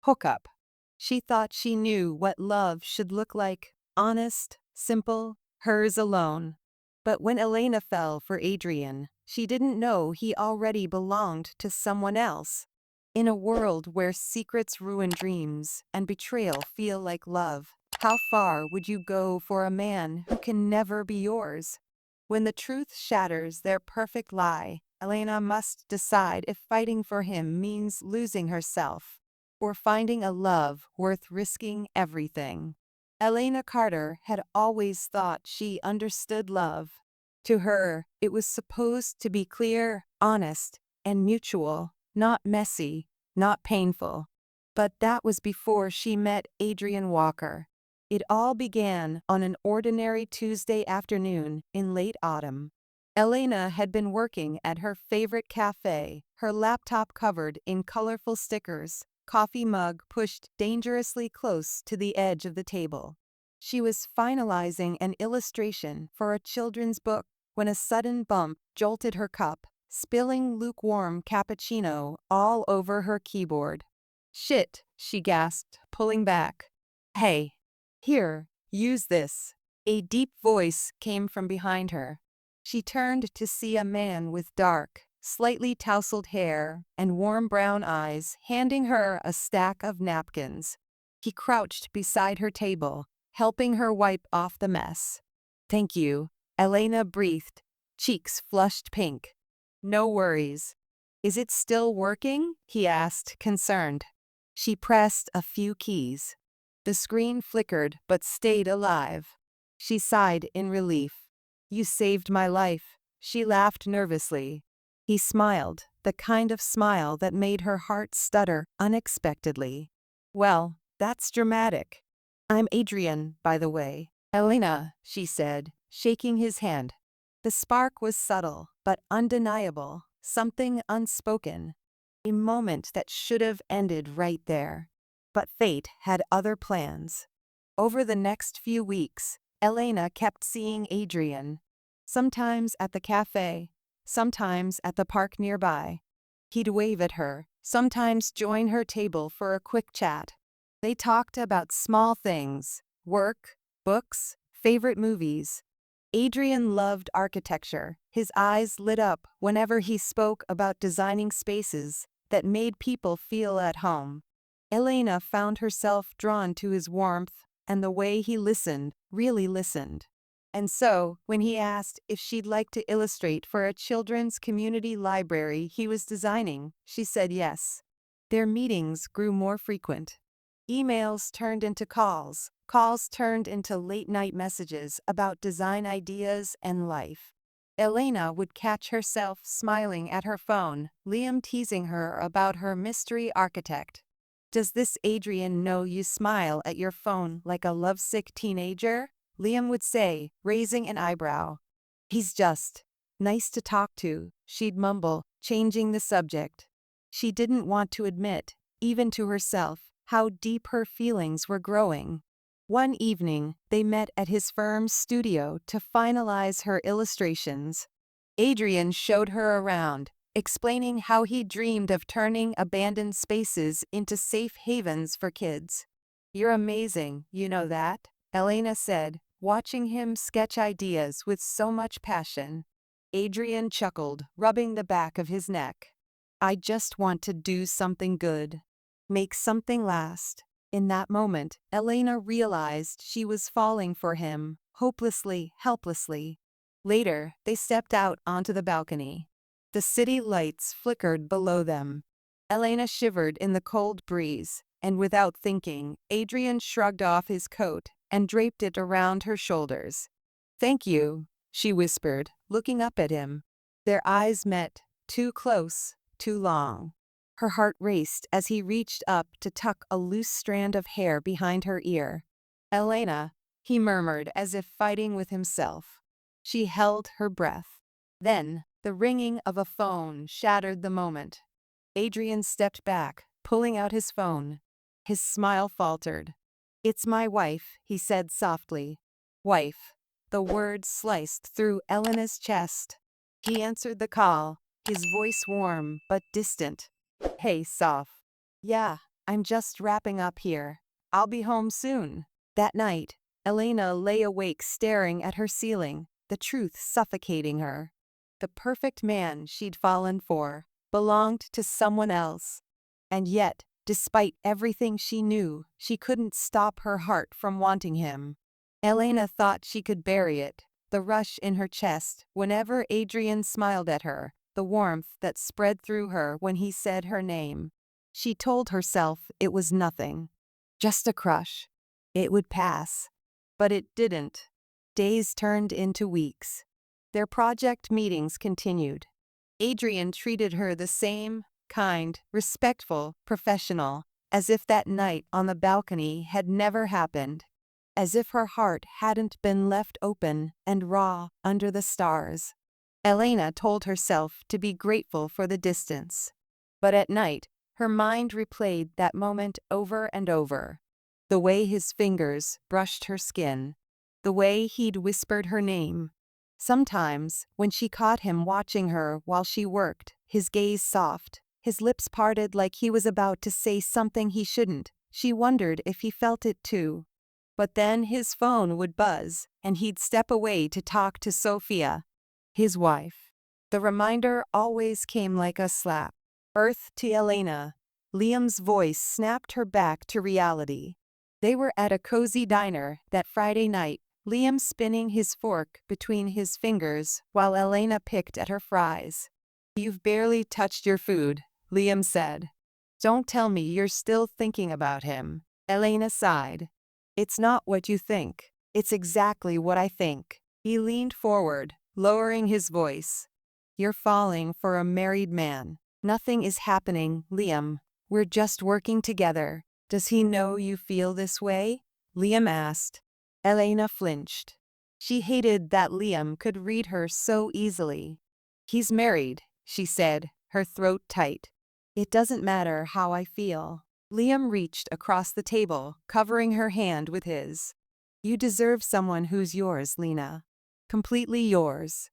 hookup. She thought she knew what love should look like, honest, simple, hers alone. But when Elena fell for Adrian, she didn't know he already belonged to someone else. In a world where secrets ruin dreams and betrayal feel like love, how far would you go for a man who can never be yours? When the truth shatters their perfect lie, Elena must decide if fighting for him means losing herself or finding a love worth risking everything. Elena Carter had always thought she understood love. To her, it was supposed to be clear, honest, and mutual, not messy, not painful. But that was before she met Adrian Walker. It all began on an ordinary Tuesday afternoon in late autumn. Elena had been working at her favorite cafe, her laptop covered in colorful stickers, coffee mug pushed dangerously close to the edge of the table. She was finalizing an illustration for a children's book when a sudden bump jolted her cup, spilling lukewarm cappuccino all over her keyboard. "Shit," she gasped, pulling back. "Hey, here, use this." A deep voice came from behind her. She turned to see a man with dark, slightly tousled hair and warm brown eyes handing her a stack of napkins. He crouched beside her table, helping her wipe off the mess. "Thank you," Elena breathed, cheeks flushed pink. "No worries." "Is it still working?" he asked, concerned. She pressed a few keys. The screen flickered but stayed alive. She sighed in relief. "You saved my life," she laughed nervously. He smiled, the kind of smile that made her heart stutter unexpectedly. "Well, that's dramatic. I'm Adrian, by the way." "Elena," she said, shaking his hand. The spark was subtle, but undeniable, something unspoken. A moment that should have ended right there. But fate had other plans. Over the next few weeks, Elena kept seeing Adrian. Sometimes at the cafe, sometimes at the park nearby. He'd wave at her, sometimes join her table for a quick chat. They talked about small things, work, books, favorite movies. Adrian loved architecture. His eyes lit up whenever he spoke about designing spaces that made people feel at home. Elena found herself drawn to his warmth and the way he listened, really listened. And so, when he asked if she'd like to illustrate for a children's community library he was designing, she said yes. Their meetings grew more frequent. Emails turned into calls, calls turned into late-night messages about design ideas and life. Elena would catch herself smiling at her phone, Liam teasing her about her mystery architect. "Does this Adrian know you smile at your phone like a lovesick teenager?" Liam would say, raising an eyebrow. "He's just nice to talk to," she'd mumble, changing the subject. She didn't want to admit, even to herself, how deep her feelings were growing. One evening, they met at his firm's studio to finalize her illustrations. Adrian showed her around, explaining how he dreamed of turning abandoned spaces into safe havens for kids. "You're amazing, you know that," Elena said, watching him sketch ideas with so much passion. Adrian chuckled, rubbing the back of his neck. "I just want to do something good. Make something last." In that moment, Elena realized she was falling for him, hopelessly, helplessly. Later, they stepped out onto the balcony. The city lights flickered below them. Elena shivered in the cold breeze, and without thinking, Adrian shrugged off his coat and draped it around her shoulders. "Thank you," she whispered, looking up at him. Their eyes met, too close, too long. Her heart raced as he reached up to tuck a loose strand of hair behind her ear. "Elena," he murmured as if fighting with himself. She held her breath. Then, the ringing of a phone shattered the moment. Adrian stepped back, pulling out his phone. His smile faltered. "It's my wife," he said softly. "Wife." The word sliced through Elena's chest. He answered the call, his voice warm but distant. "Hey, Soph." "Yeah." I'm just wrapping up here. I'll be home soon. That night, Elena lay awake staring at her ceiling, the truth suffocating her. The perfect man she'd fallen for belonged to someone else. And yet, despite everything she knew, she couldn't stop her heart from wanting him. Elena thought she could bury it, the rush in her chest whenever Adrian smiled at her, the warmth that spread through her when he said her name. She told herself it was nothing. Just a crush. It would pass. But it didn't. Days turned into weeks. Their project meetings continued. Adrian treated her the same, kind, respectful, professional, as if that night on the balcony had never happened. As if her heart hadn't been left open and raw under the stars. Elena told herself to be grateful for the distance. But at night, her mind replayed that moment over and over. The way his fingers brushed her skin. The way he'd whispered her name. Sometimes, when she caught him watching her while she worked, his gaze soft, his lips parted like he was about to say something he shouldn't, she wondered if he felt it too. But then his phone would buzz, and he'd step away to talk to Sophia, his wife. The reminder always came like a slap. Earth to Elena. Liam's voice snapped her back to reality. They were at a cozy diner that Friday night, Liam spinning his fork between his fingers while Elena picked at her fries. "You've barely touched your food," Liam said. "Don't tell me you're still thinking about him." Elena sighed. "It's not what you think. It's exactly what I think." He leaned forward, lowering his voice. "You're falling for a married man." "Nothing is happening, Liam. We're just working together." "Does he know you feel this way?" Liam asked. Elena flinched. She hated that Liam could read her so easily. "He's married," she said, her throat tight. "It doesn't matter how I feel." Liam reached across the table, covering her hand with his. "You deserve someone who's yours, Lena. Completely yours.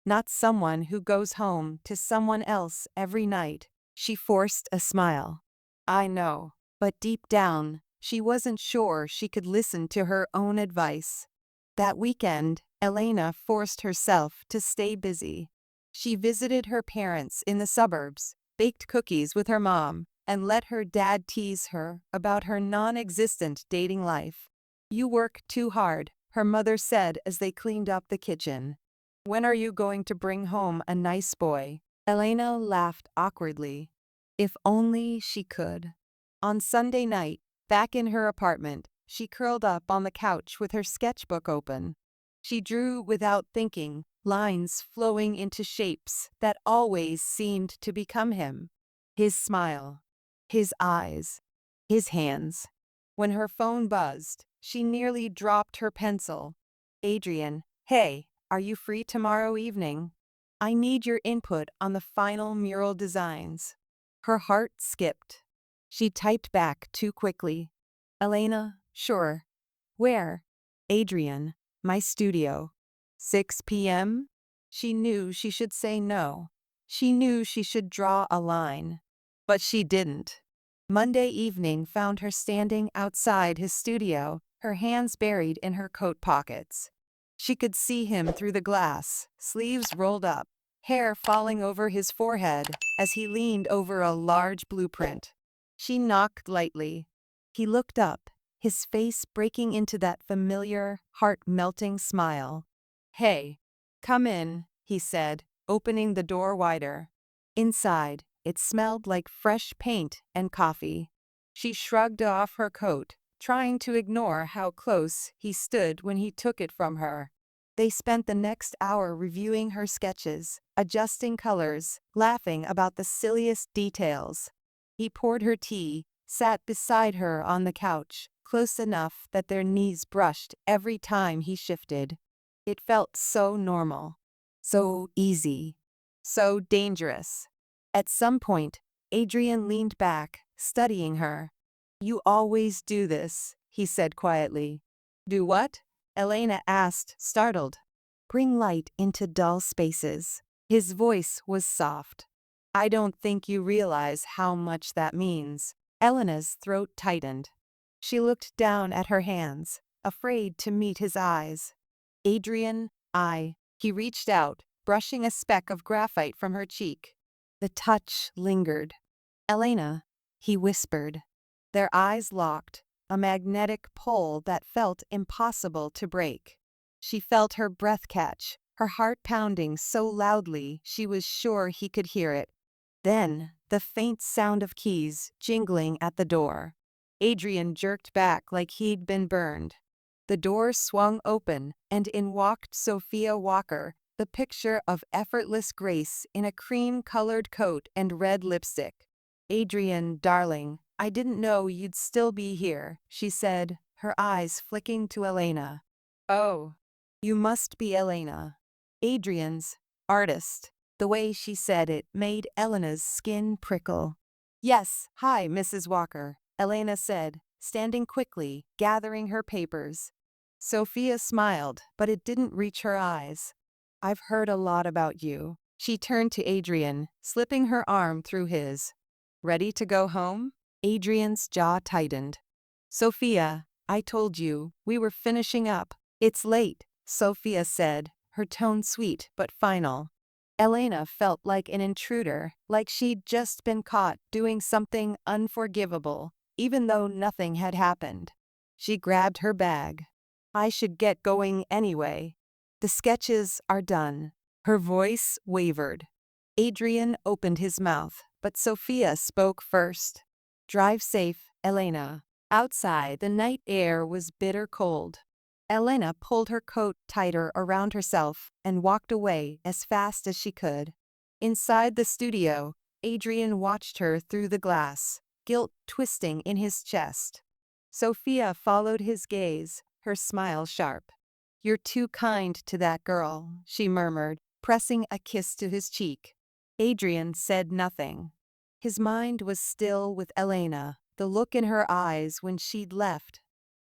Not someone who goes home to someone else every night." She forced a smile. "I know." But deep down, she wasn't sure she could listen to her own advice. That weekend, Elena forced herself to stay busy. She visited her parents in the suburbs, baked cookies with her mom, and let her dad tease her about her non-existent dating life. "You work too hard," her mother said as they cleaned up the kitchen. "When are you going to bring home a nice boy?" Elena laughed awkwardly. If only she could. On Sunday night, back in her apartment, she curled up on the couch with her sketchbook open. She drew without thinking, lines flowing into shapes that always seemed to become him. His smile. His eyes. His hands. When her phone buzzed, she nearly dropped her pencil. "Adrian, hey, are you free tomorrow evening? I need your input on the final mural designs." Her heart skipped. She typed back too quickly. "Elena, sure. Where?" "Adrian, my studio." 6 p.m.? She knew she should say no. She knew she should draw a line. But she didn't. Monday evening found her standing outside his studio, her hands buried in her coat pockets. She could see him through the glass, sleeves rolled up, hair falling over his forehead as he leaned over a large blueprint. She knocked lightly. He looked up, his face breaking into that familiar, heart-melting smile. "Hey, come in," he said, opening the door wider. Inside, it smelled like fresh paint and coffee. She shrugged off her coat, trying to ignore how close he stood when he took it from her. They spent the next hour reviewing her sketches, adjusting colors, laughing about the silliest details. He poured her tea, sat beside her on the couch, close enough that their knees brushed every time he shifted. It felt so normal. So easy. So dangerous. At some point, Adrian leaned back, studying her. "You always do this," he said quietly. "Do what?" Elena asked, startled. "Bring light into dull spaces." His voice was soft. "I don't think you realize how much that means." Elena's throat tightened. She looked down at her hands, afraid to meet his eyes. Adrian, he reached out, brushing a speck of graphite from her cheek. The touch lingered. Elena, he whispered. Their eyes locked, a magnetic pull that felt impossible to break. She felt her breath catch, her heart pounding so loudly she was sure he could hear it. Then, the faint sound of keys jingling at the door. Adrian jerked back like he'd been burned. The door swung open, and in walked Sophia Walker, the picture of effortless grace in a cream-colored coat and red lipstick. "Adrian, darling, I didn't know you'd still be here," she said, her eyes flicking to Elena. "Oh, you must be Elena." Adrian's artist. The way she said it made Elena's skin prickle. "Yes, hi, Mrs. Walker," Elena said, standing quickly, gathering her papers. Sophia smiled, but it didn't reach her eyes. "I've heard a lot about you." She turned to Adrian, slipping her arm through his. "Ready to go home?" Adrian's jaw tightened. "Sophia, I told you, we were finishing up." "It's late," Sophia said, her tone sweet but final. Elena felt like an intruder, like she'd just been caught doing something unforgivable, even though nothing had happened. She grabbed her bag. "I should get going anyway. The sketches are done." Her voice wavered. Adrian opened his mouth, but Sophia spoke first. "Drive safe, Elena." Outside, the night air was bitter cold. Elena pulled her coat tighter around herself and walked away as fast as she could. Inside the studio, Adrian watched her through the glass, guilt twisting in his chest. Sophia followed his gaze, her smile sharp. "You're too kind to that girl," she murmured, pressing a kiss to his cheek. Adrian said nothing. His mind was still with Elena, the look in her eyes when she'd left.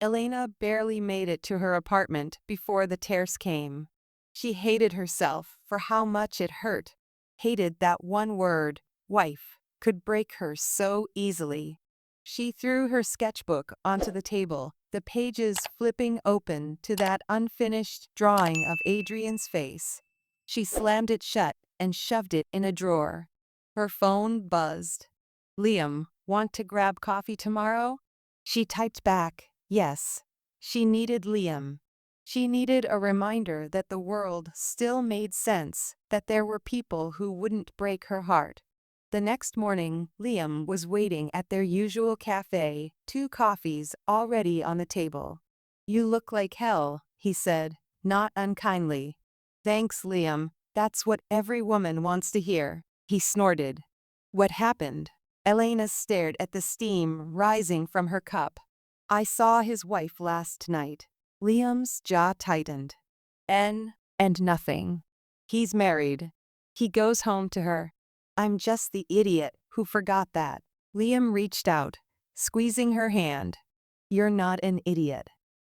Elena barely made it to her apartment before the tears came. She hated herself for how much it hurt. Hated that one word, wife, could break her so easily. She threw her sketchbook onto the table, the pages flipping open to that unfinished drawing of Adrian's face. She slammed it shut and shoved it in a drawer. Her phone buzzed. "Liam, want to grab coffee tomorrow?" She typed back, yes. She needed Liam. She needed a reminder that the world still made sense, that there were people who wouldn't break her heart. The next morning, Liam was waiting at their usual cafe, 2 coffees already on the table. "You look like hell," he said, not unkindly. "Thanks, Liam, that's what every woman wants to hear," he snorted. "What happened?" Elena stared at the steam rising from her cup. "I saw his wife last night." Liam's jaw tightened. And nothing. "He's married. He goes home to her." "I'm just the idiot who forgot that." Liam reached out, squeezing her hand. "You're not an idiot.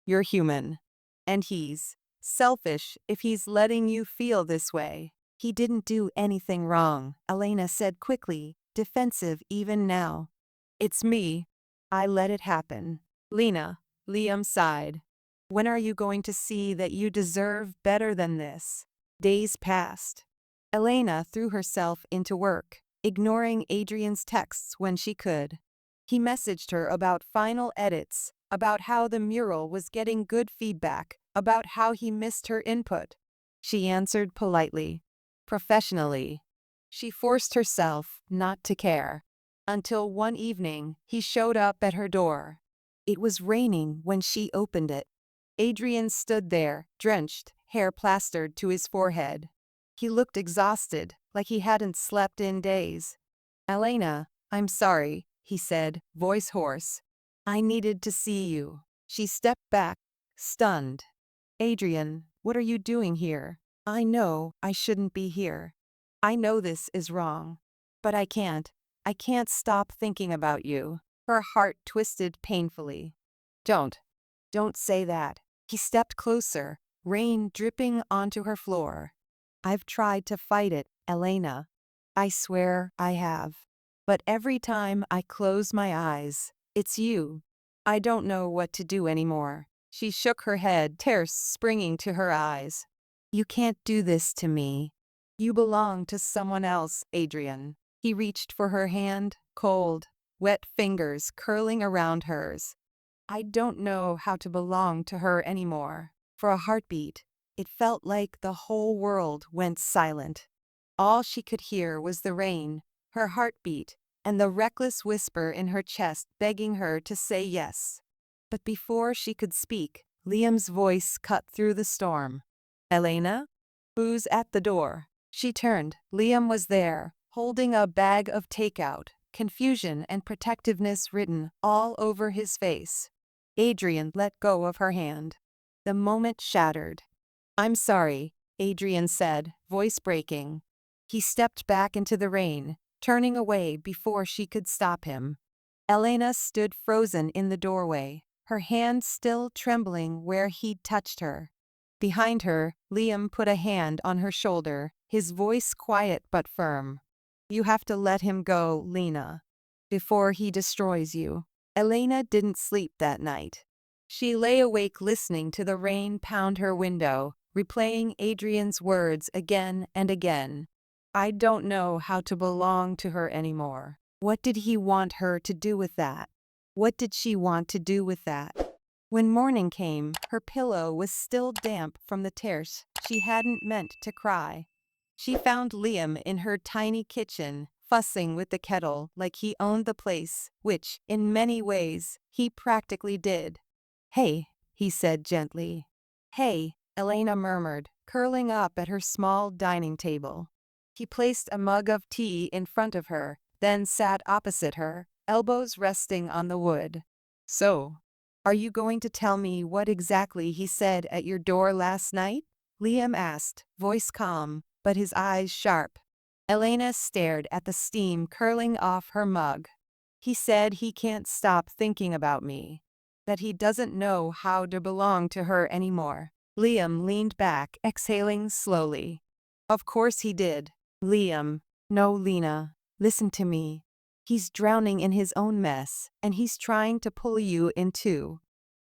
You're human. And he's selfish if he's letting you feel this way." "He didn't do anything wrong," Elena said quickly, defensive even now. "It's me. I let it happen." "Lena," Liam sighed. "When are you going to see that you deserve better than this?" Days passed. Elena threw herself into work, ignoring Adrian's texts when she could. He messaged her about final edits, about how the mural was getting good feedback, about how he missed her input. She answered politely, professionally. She forced herself not to care. Until one evening, he showed up at her door. It was raining when she opened it. Adrian stood there, drenched, hair plastered to his forehead. He looked exhausted, like he hadn't slept in days. "Elena, I'm sorry," he said, voice hoarse. "I needed to see you." She stepped back, stunned. "Adrian, what are you doing here? I know I shouldn't be here. I know this is wrong. But I can't stop thinking about you." Her heart twisted painfully. Don't say that." He stepped closer, rain dripping onto her floor. "I've tried to fight it, Elena. I swear I have. But every time I close my eyes, it's you. I don't know what to do anymore." She shook her head, tears springing to her eyes. "You can't do this to me. You belong to someone else, Adrian." He reached for her hand, cold, wet fingers curling around hers. "I don't know how to belong to her anymore." For a heartbeat, it felt like the whole world went silent. All she could hear was the rain, her heartbeat, and the reckless whisper in her chest begging her to say yes. But before she could speak, Liam's voice cut through the storm. "Elena?" "Who's at the door?" She turned. Liam was there, holding a bag of takeout, confusion and protectiveness written all over his face. Adrian let go of her hand. The moment shattered. "I'm sorry," Adrian said, voice breaking. He stepped back into the rain, turning away before she could stop him. Elena stood frozen in the doorway, her hand still trembling where he'd touched her. Behind her, Liam put a hand on her shoulder, his voice quiet but firm. "You have to let him go, Lena, before he destroys you." Elena didn't sleep that night. She lay awake listening to the rain pound her window, replaying Adrian's words again and again. I don't know how to belong to her anymore. What did he want her to do with that? What did she want to do with that? When morning came, her pillow was still damp from the tears she hadn't meant to cry. She found Liam in her tiny kitchen, fussing with the kettle like he owned the place, which, in many ways, he practically did. "Hey," he said gently. "Hey," Elena murmured, curling up at her small dining table. He placed a mug of tea in front of her, then sat opposite her, elbows resting on the wood. "So, are you going to tell me what exactly he said at your door last night?" Liam asked, voice calm, but his eyes sharp. Elena stared at the steam curling off her mug. "He said he can't stop thinking about me. That he doesn't know how to belong to her anymore." Liam leaned back, exhaling slowly. "Of course he did." "Liam." "No, Lena. Listen to me. He's drowning in his own mess, and he's trying to pull you in too.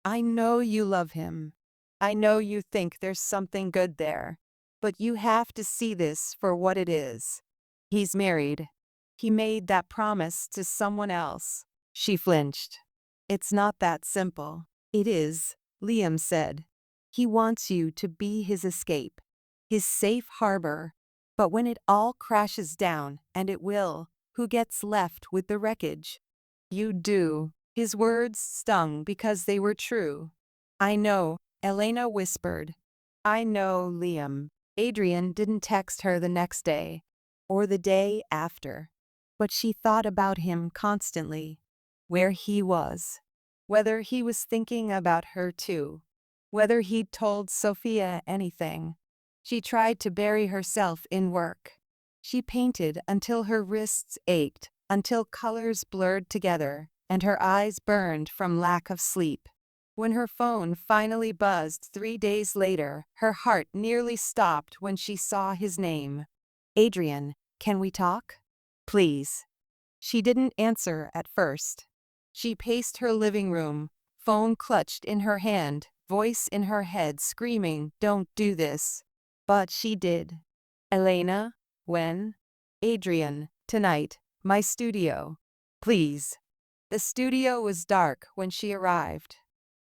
I know you love him. I know you think there's something good there. But you have to see this for what it is. He's married. He made that promise to someone else." She flinched. "It's not that simple." "It is," Liam said. "He wants you to be his escape, his safe harbor. But when it all crashes down, and it will, who gets left with the wreckage?" "You do." His words stung because they were true. "I know," Elena whispered. "I know, Liam." Adrian didn't text her the next day, or the day after. But she thought about him constantly. Where he was. Whether he was thinking about her too. Whether he'd told Sophia anything. She tried to bury herself in work. She painted until her wrists ached, until colors blurred together, and her eyes burned from lack of sleep. When her phone finally buzzed 3 days later, her heart nearly stopped when she saw his name. "Adrian, can we talk? Please." She didn't answer at first. She paced her living room, phone clutched in her hand, voice in her head screaming, "Don't do this." But she did. "Elena, when?" "Adrian, tonight, my studio. Please." The studio was dark when she arrived.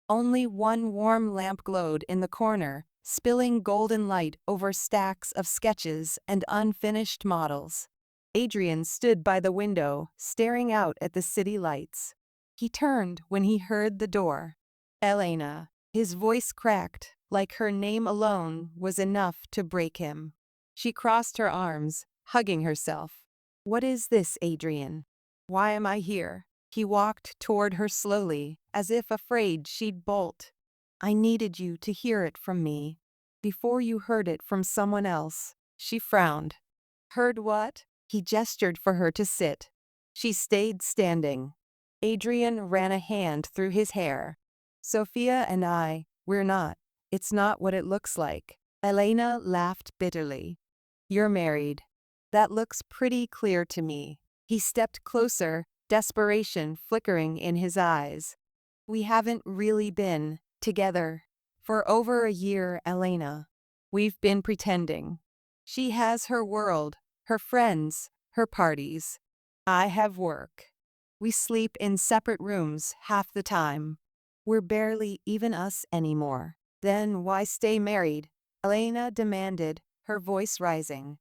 Only one warm lamp glowed in the corner, spilling golden light over stacks of sketches and unfinished models. Adrian stood by the window, staring out at the city lights. He turned when he heard the door. "Elena." His voice cracked, like her name alone was enough to break him. She crossed her arms, hugging herself. "What is this, Adrian? Why am I here?" He walked toward her slowly, as if afraid she'd bolt. "I needed you to hear it from me. Before you heard it from someone else." She frowned. "Heard what?" He gestured for her to sit. She stayed standing. Adrian ran a hand through his hair. "Sophia and we're not. It's not what it looks like." Elena laughed bitterly. "You're married. That looks pretty clear to me." He stepped closer, desperation flickering in his eyes. We haven't really been together for over a year, Elena. We've been pretending. She has her world, her friends, her parties. I have work. We sleep in separate rooms half the time. We're barely even us anymore. Then why stay married? Elena demanded, her voice rising.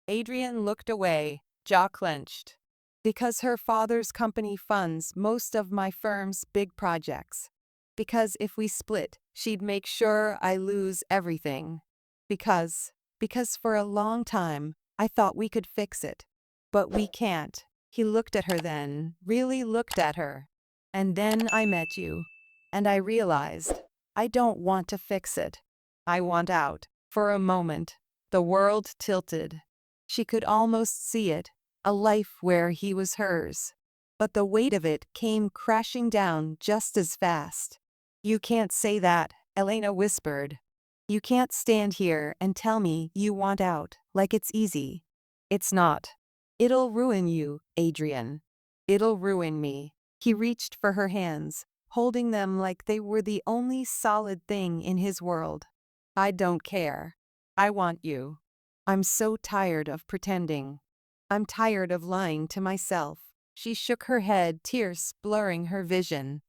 Adrian looked away, jaw clenched. Because her father's company funds most of my firm's big projects. Because if we split, she'd make sure I lose everything. Because for a long time, I thought we could fix it. But we can't. He looked at her then, really looked at her. And then I met you. And I realized, I don't want to fix it. I want out. For a moment, the world tilted. She could almost see it, a life where he was hers. But the weight of it came crashing down just as fast. You can't say that, Elena whispered. You can't stand here and tell me you want out, like it's easy. It's not. It'll ruin you, Adrian. It'll ruin me. He reached for her hands, holding them like they were the only solid thing in his world. I don't care. I want you. I'm so tired of pretending. I'm tired of lying to myself. She shook her head, tears blurring her vision.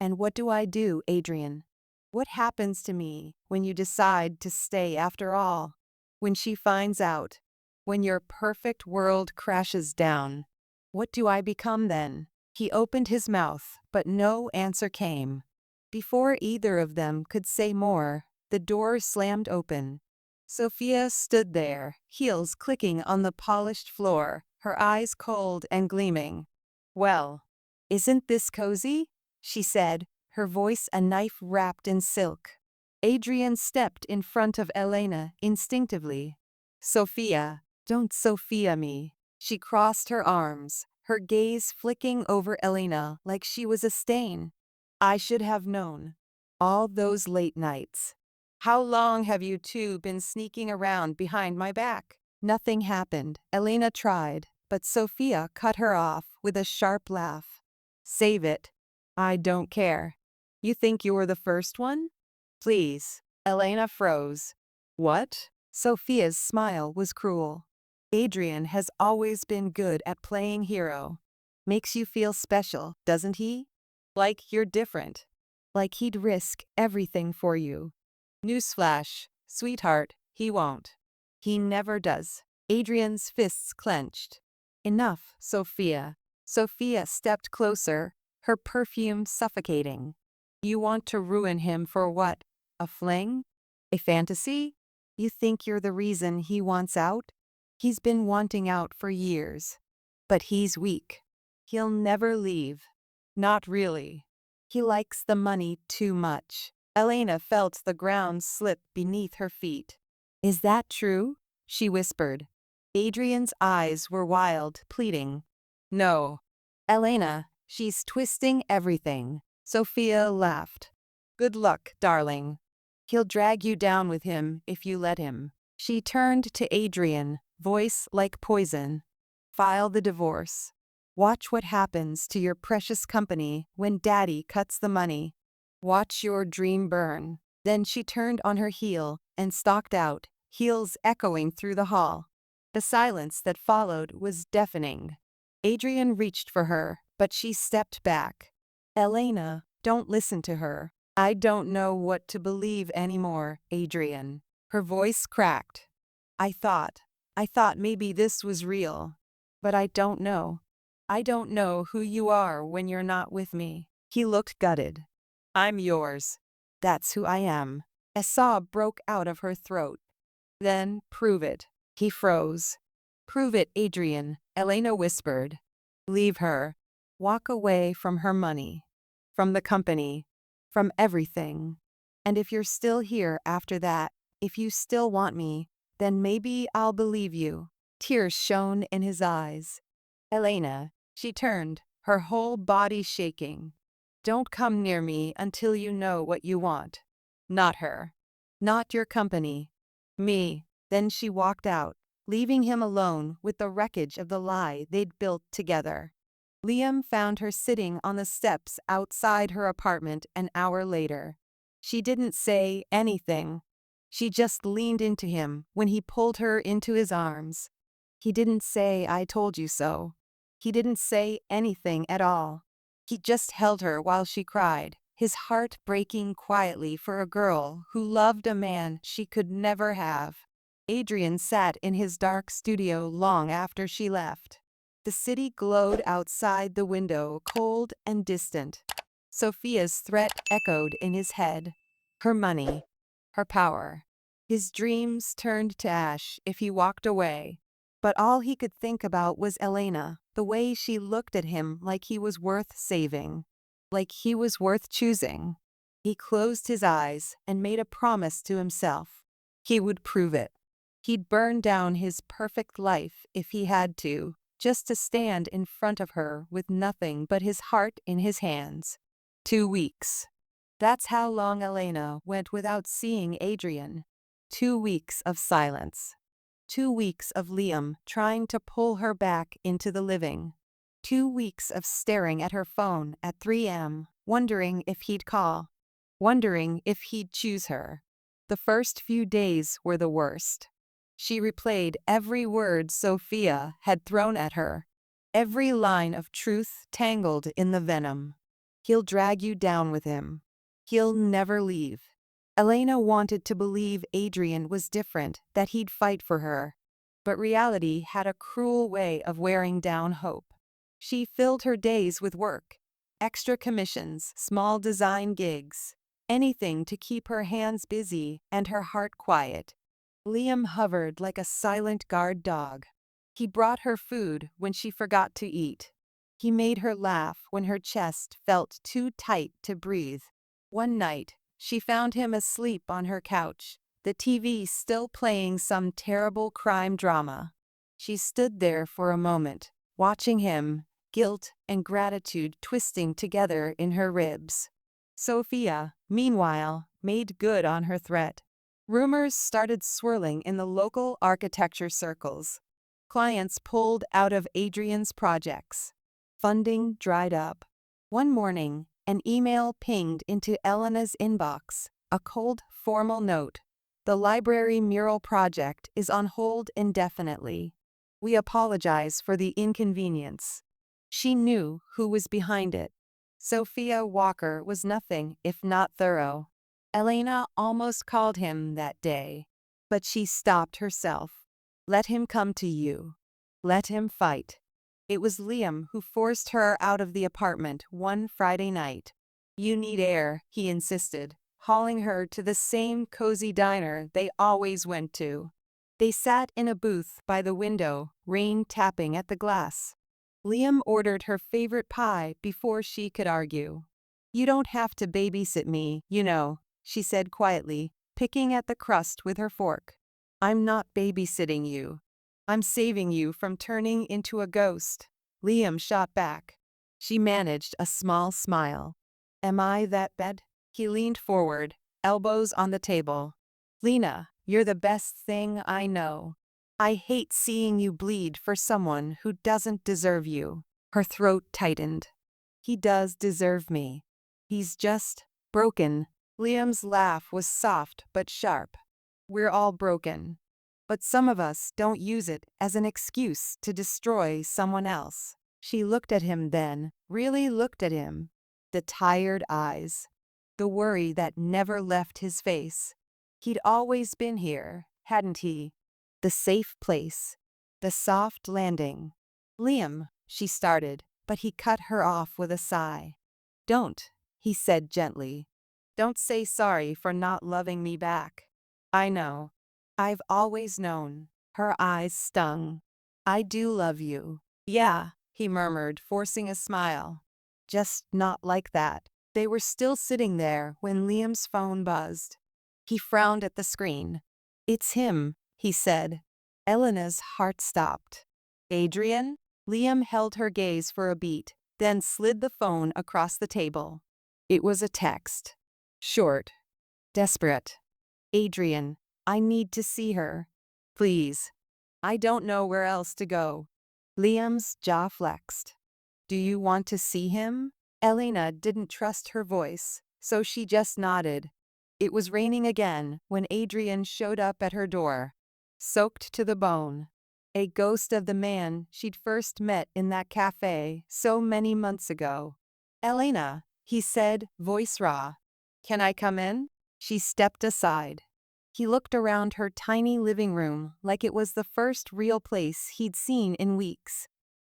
And what do I do, Adrian? What happens to me when you decide to stay after all? When she finds out? When your perfect world crashes down? What do I become then? He opened his mouth, but no answer came. Before either of them could say more, the door slammed open. Sophia stood there, heels clicking on the polished floor, her eyes cold and gleaming. Well, isn't this cozy? She said, her voice a knife wrapped in silk. Adrian stepped in front of Elena instinctively. Sophia, don't Sophia me. She crossed her arms, her gaze flicking over Elena like she was a stain. I should have known. All those late nights. How long have you two been sneaking around behind my back? Nothing happened. Elena tried, but Sophia cut her off with a sharp laugh. Save it. I don't care. You think you're the first one? Please. Elena froze. What? Sophia's smile was cruel. Adrian has always been good at playing hero. Makes you feel special, doesn't he? Like you're different. Like he'd risk everything for you. Newsflash, sweetheart, he won't. He never does. Adrian's fists clenched. Enough, Sophia. Sophia stepped closer, her perfume suffocating. You want to ruin him for what? A fling? A fantasy? You think you're the reason he wants out? He's been wanting out for years. But he's weak. He'll never leave. Not really. He likes the money too much. Elena felt the ground slip beneath her feet. Is that true? She whispered. Adrian's eyes were wild, pleading. No. Elena, she's twisting everything. Sophia laughed. Good luck, darling. He'll drag you down with him if you let him. She turned to Adrian, voice like poison. File the divorce. Watch what happens to your precious company when Daddy cuts the money. Watch your dream burn. Then she turned on her heel and stalked out, heels echoing through the hall. The silence that followed was deafening. Adrian reached for her, but she stepped back. Elena, don't listen to her. I don't know what to believe anymore, Adrian. Her voice cracked. I thought maybe this was real. But I don't know. I don't know who you are when you're not with me. He looked gutted. I'm yours. That's who I am. A sob broke out of her throat. Then prove it. He froze. Prove it, Adrian, Elena whispered. Leave her. Walk away from her money. From the company. From everything. And if you're still here after that, if you still want me, then maybe I'll believe you. Tears shone in his eyes. Elena, she turned, her whole body shaking. Don't come near me until you know what you want. Not her. Not your company. Me. Then she walked out. leaving him alone with the wreckage of the lie they'd built together. Liam found her sitting on the steps outside her apartment an hour later. She didn't say anything. She just leaned into him when he pulled her into his arms. He didn't say, "I told you so." He didn't say anything at all. He just held her while she cried, his heart breaking quietly for a girl who loved a man she could never have. Adrian sat in his dark studio long after she left. The city glowed outside the window, cold and distant. Sophia's threat echoed in his head. Her money, her power. His dreams turned to ash if he walked away. But all he could think about was Elena, the way she looked at him like he was worth saving, like he was worth choosing. He closed his eyes and made a promise to himself. He would prove it. He'd burn down his perfect life if he had to, just to stand in front of her with nothing but his heart in his hands. 2 weeks. That's how long Elena went without seeing Adrian. 2 weeks of silence. 2 weeks of Liam trying to pull her back into the living. 2 weeks of staring at her phone at 3 a.m., wondering if he'd call. Wondering if he'd choose her. The first few days were the worst. She replayed every word Sophia had thrown at her. Every line of truth tangled in the venom. He'll drag you down with him. He'll never leave. Elena wanted to believe Adrian was different, that he'd fight for her. But reality had a cruel way of wearing down hope. She filled her days with work. Extra commissions, small design gigs. Anything to keep her hands busy and her heart quiet. Liam hovered like a silent guard dog. He brought her food when she forgot to eat. He made her laugh when her chest felt too tight to breathe. One night, she found him asleep on her couch, the TV still playing some terrible crime drama. She stood there for a moment, watching him, guilt and gratitude twisting together in her ribs. Sophia, meanwhile, made good on her threat. Rumors started swirling in the local architecture circles. Clients pulled out of Adrian's projects. Funding dried up. One morning, an email pinged into Elena's inbox, a cold, formal note. The library mural project is on hold indefinitely. We apologize for the inconvenience. She knew who was behind it. Sophia Walker was nothing if not thorough. Elena almost called him that day, but she stopped herself. Let him come to you. Let him fight. It was Liam who forced her out of the apartment one Friday night. You need air, he insisted, hauling her to the same cozy diner they always went to. They sat in a booth by the window, rain tapping at the glass. Liam ordered her favorite pie before she could argue. You don't have to babysit me, you know, she said quietly, picking at the crust with her fork. I'm not babysitting you. I'm saving you from turning into a ghost. Liam shot back. She managed a small smile. Am I that bad? He leaned forward, elbows on the table. Lena, you're the best thing I know. I hate seeing you bleed for someone who doesn't deserve you. Her throat tightened. He does deserve me. He's just broken. Liam's laugh was soft but sharp. We're all broken. But some of us don't use it as an excuse to destroy someone else. She looked at him then, really looked at him. The tired eyes. The worry that never left his face. He'd always been here, hadn't he? The safe place. The soft landing. Liam, she started, but he cut her off with a sigh. Don't, he said gently. Don't say sorry for not loving me back. I know. I've always known. Her eyes stung. I do love you. Yeah, he murmured, forcing a smile. Just not like that. They were still sitting there when Liam's phone buzzed. He frowned at the screen. It's him, he said. Elena's heart stopped. Adrian? Liam held her gaze for a beat, then slid the phone across the table. It was a text. Short. Desperate. Adrian, I need to see her. Please. I don't know where else to go. Liam's jaw flexed. Do you want to see him? Elena didn't trust her voice, so she just nodded. It was raining again when Adrian showed up at her door, soaked to the bone. A ghost of the man she'd first met in that cafe so many months ago. Elena, he said, voice raw. Can I come in? She stepped aside. He looked around her tiny living room like it was the first real place he'd seen in weeks.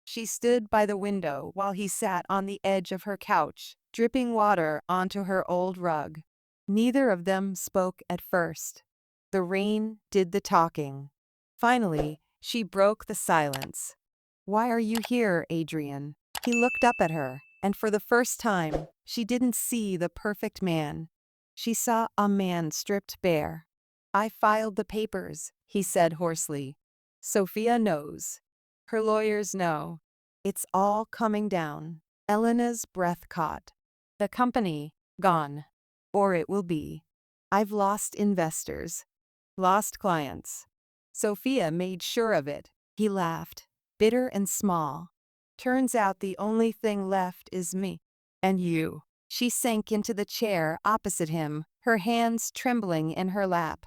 She stood by the window while he sat on the edge of her couch, dripping water onto her old rug. Neither of them spoke at first. The rain did the talking. Finally, she broke the silence. Why are you here, Adrian? He looked up at her, and for the first time, she didn't see the perfect man. She saw a man stripped bare. I filed the papers, he said hoarsely. Sophia knows. Her lawyers know. It's all coming down. Elena's breath caught. The company, gone. Or it will be. I've lost investors. Lost clients. Sophia made sure of it. He laughed, bitter and small. Turns out the only thing left is me. And you. She sank into the chair opposite him, her hands trembling in her lap.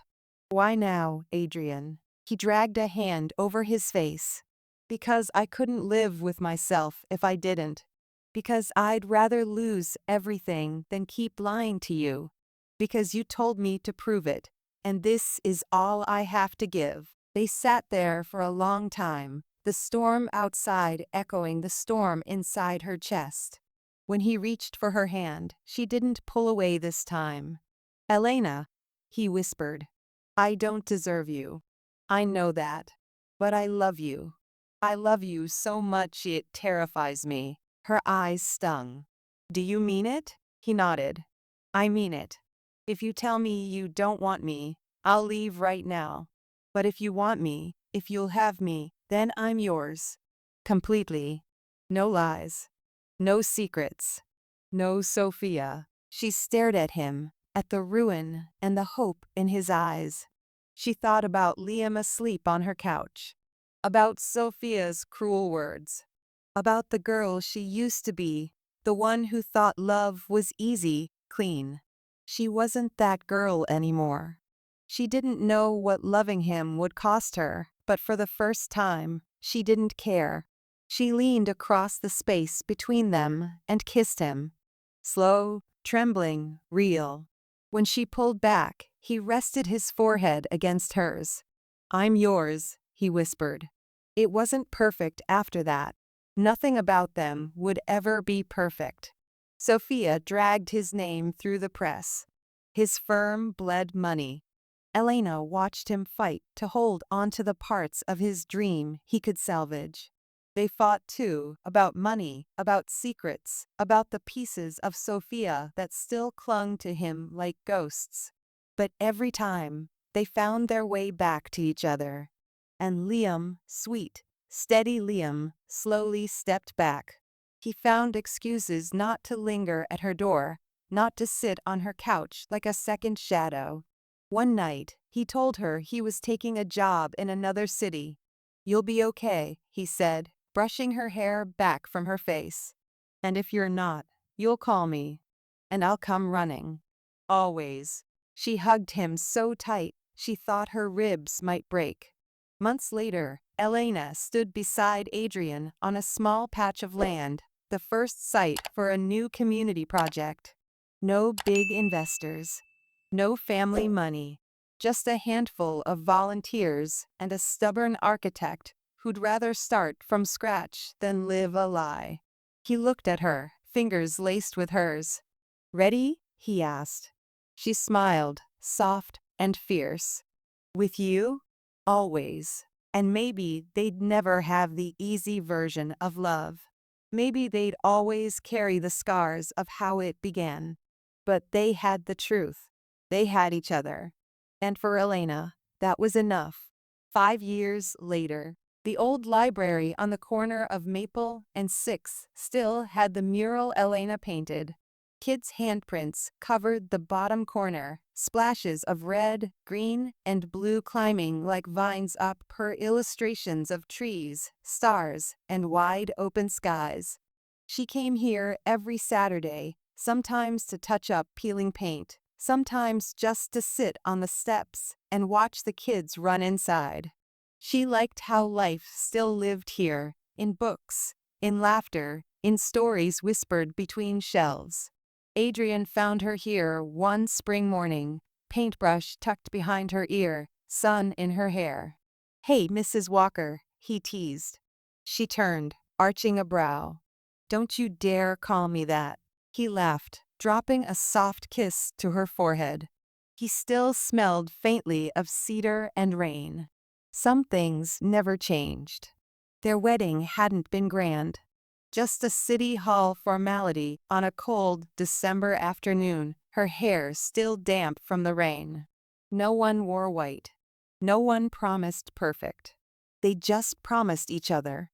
Why now, Adrian? He dragged a hand over his face. Because I couldn't live with myself if I didn't. Because I'd rather lose everything than keep lying to you. Because you told me to prove it, and this is all I have to give. They sat there for a long time, the storm outside echoing the storm inside her chest. When he reached for her hand, she didn't pull away this time. Elena, he whispered. I don't deserve you. I know that. But I love you. I love you so much it terrifies me. Her eyes stung. Do you mean it? He nodded. I mean it. If you tell me you don't want me, I'll leave right now. But if you want me, if you'll have me, then I'm yours. Completely. No lies. No secrets. No Sophia. She stared at him, at the ruin and the hope in his eyes. She thought about Liam asleep on her couch. About Sophia's cruel words. About the girl she used to be, the one who thought love was easy, clean. She wasn't that girl anymore. She didn't know what loving him would cost her, but for the first time, she didn't care. She leaned across the space between them and kissed him. Slow, trembling, real. When she pulled back, he rested his forehead against hers. I'm yours, he whispered. It wasn't perfect after that. Nothing about them would ever be perfect. Sophia dragged his name through the press. His firm bled money. Elena watched him fight to hold onto the parts of his dream he could salvage. They fought too, about money, about secrets, about the pieces of Sophia that still clung to him like ghosts. But every time, they found their way back to each other. And Liam, sweet, steady Liam, slowly stepped back. He found excuses not to linger at her door, not to sit on her couch like a second shadow. One night, he told her he was taking a job in another city. You'll be okay, he said, brushing her hair back from her face. And if you're not, you'll call me. And I'll come running. Always. She hugged him so tight, she thought her ribs might break. Months later, Elena stood beside Adrian on a small patch of land, the first site for a new community project. No big investors. No family money. Just a handful of volunteers and a stubborn architect who'd rather start from scratch than live a lie. He looked at her, fingers laced with hers. Ready? He asked. She smiled, soft and fierce. With you? Always. And maybe they'd never have the easy version of love. Maybe they'd always carry the scars of how it began. But they had the truth. They had each other. And for Elena, that was enough. 5 years later, the old library on the corner of Maple and 6th still had the mural Elena painted. Kids' handprints covered the bottom corner, splashes of red, green, and blue climbing like vines up per illustrations of trees, stars, and wide open skies. She came here every Saturday, sometimes to touch up peeling paint, sometimes just to sit on the steps and watch the kids run inside. She liked how life still lived here, in books, in laughter, in stories whispered between shelves. Adrian found her here one spring morning, paintbrush tucked behind her ear, sun in her hair. "Hey, Mrs. Walker," he teased. She turned, arching a brow. "Don't you dare call me that." He laughed, dropping a soft kiss to her forehead. He still smelled faintly of cedar and rain. Some things never changed. Their wedding hadn't been grand. Just a city hall formality on a cold December afternoon, her hair still damp from the rain. No one wore white. No one promised perfect. They just promised each other.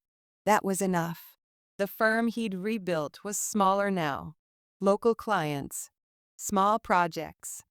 That was enough. The firm he'd rebuilt was smaller now. Local clients, small projects,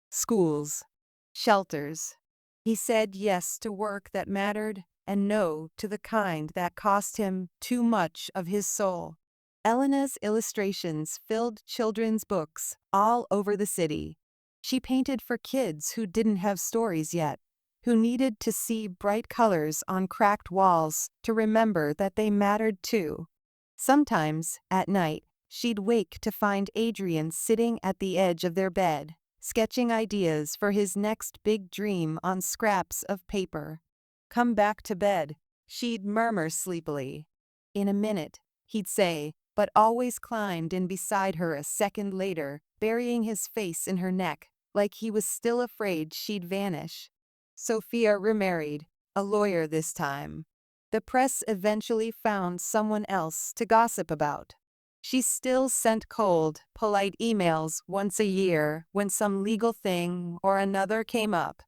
schools, shelters. He said yes to work that mattered and no to the kind that cost him too much of his soul. Elena's illustrations filled children's books all over the city. She painted for kids who didn't have stories yet, who needed to see bright colors on cracked walls to remember that they mattered too. Sometimes, at night, she'd wake to find Adrian sitting at the edge of their bed, sketching ideas for his next big dream on scraps of paper. "Come back to bed," she'd murmur sleepily. "In a minute," he'd say, but always climbed in beside her a second later, burying his face in her neck, like he was still afraid she'd vanish. Sophia remarried, a lawyer this time. The press eventually found someone else to gossip about. She still sent cold, polite emails once a year when some legal thing or another came up.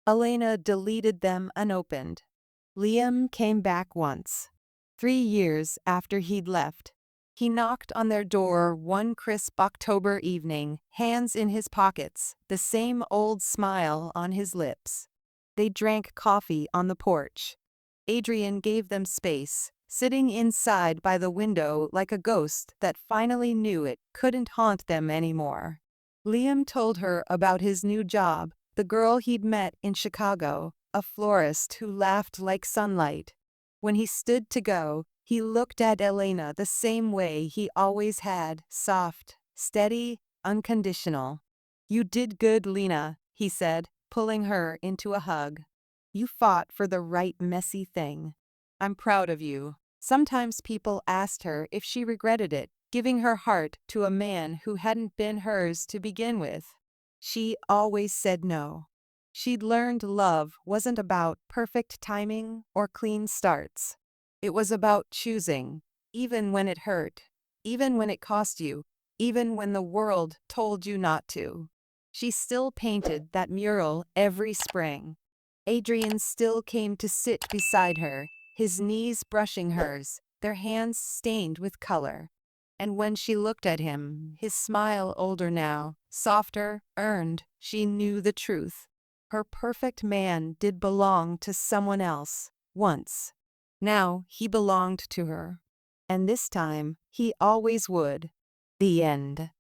Elena deleted them unopened. Liam came back once. 3 years after he'd left. He knocked on their door one crisp October evening, hands in his pockets, the same old smile on his lips. They drank coffee on the porch. Adrian gave them space, sitting inside by the window like a ghost that finally knew it couldn't haunt them anymore. Liam told her about his new job, the girl he'd met in Chicago, a florist who laughed like sunlight. When he stood to go, he looked at Elena the same way he always had, soft, steady, unconditional. "You did good, Lena," he said, pulling her into a hug. "You fought for the right messy thing. I'm proud of you." Sometimes people asked her if she regretted it, giving her heart to a man who hadn't been hers to begin with. She always said no. She'd learned love wasn't about perfect timing or clean starts. It was about choosing, even when it hurt, even when it cost you, even when the world told you not to. She still painted that mural every spring. Adrian still came to sit beside her, his knees brushing hers, their hands stained with color. And when she looked at him, his smile older now, softer, earned, she knew the truth. Her perfect man did belong to someone else, once. Now he belonged to her. And this time, he always would. The end.